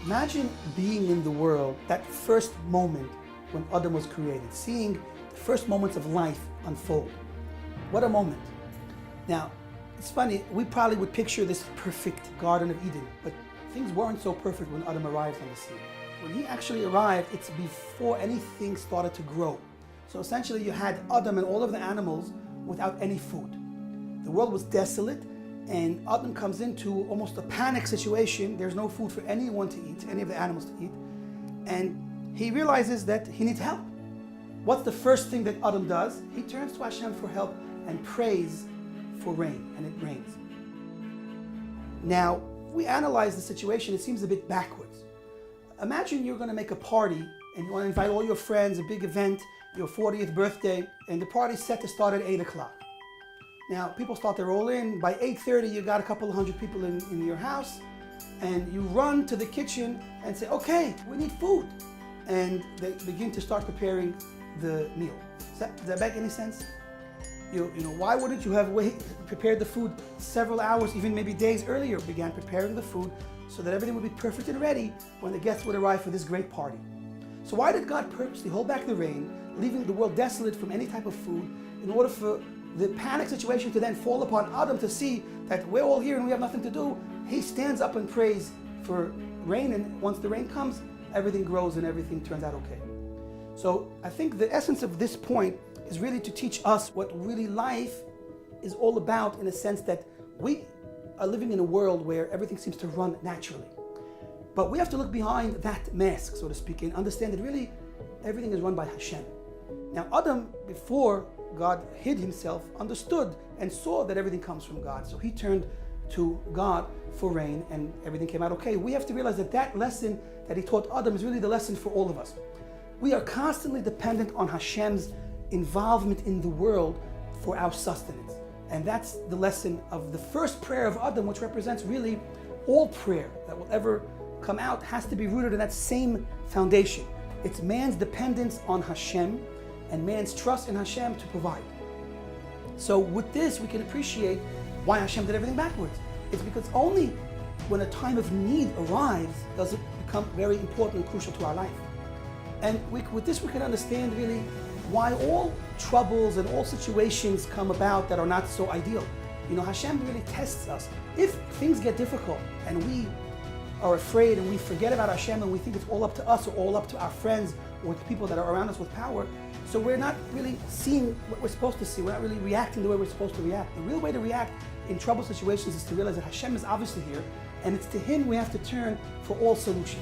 Imagine being in the world, that first moment when Adam was created, seeing the first moments of life unfold. What a moment. Now, it's funny, we probably would picture this perfect Garden of Eden, but things weren't so perfect when Adam arrived on the scene. When he actually arrived, it's before anything started to grow. So essentially you had Adam and all of the animals without any food. The world was desolate, and Adam comes into almost a panic situation. There's no food for anyone to eat, any of the animals to eat. And he realizes that he needs help. What's the first thing that Adam does? He turns to Hashem for help and prays for rain, and it rains. Now, if we analyze the situation, it seems a bit backwards. Imagine you're going to make a party and you want to invite all your friends, a big event, your 40th birthday, and the party's set to start at 8 o'clock. Now, people start to roll in. By 8:30, you got a couple of hundred people in your house, and you run to the kitchen and say, okay, we need food. And they begin to start preparing the meal. Does that make any sense? You know, why wouldn't you have prepared the food several hours, even maybe days earlier, began preparing the food so that everything would be perfect and ready when the guests would arrive for this great party? So why did God purposely hold back the rain, leaving the world desolate from any type of food, in order for the panic situation to then fall upon Adam to see that we're all here and we have nothing to do? He stands up and prays for rain, and once the rain comes, everything grows and everything turns out okay. So I think the essence of this point is really to teach us what really life is all about, in a sense that we are living in a world where everything seems to run naturally. But we have to look behind that mask, so to speak, and understand that really everything is run by Hashem. Now, Adam, before God hid himself, understood and saw that everything comes from God. So he turned to God for rain and everything came out okay. We have to realize that that lesson that he taught Adam is really the lesson for all of us. We are constantly dependent on Hashem's involvement in the world for our sustenance. And that's the lesson of the first prayer of Adam, which represents really all prayer that will ever come out has to be rooted in that same foundation. It's man's dependence on Hashem and man's trust in Hashem to provide. So with this, we can appreciate why Hashem did everything backwards. It's because only when a time of need arrives does it become very important and crucial to our life. And with this, we can understand really why all troubles and all situations come about that are not so ideal. You know, Hashem really tests us. If things get difficult and we are afraid and we forget about Hashem and we think it's all up to us or all up to our friends or the people that are around us with power, so we're not really seeing what we're supposed to see. We're not really reacting the way we're supposed to react. The real way to react in trouble situations is to realize that Hashem is obviously here, and it's to Him we have to turn for all solutions.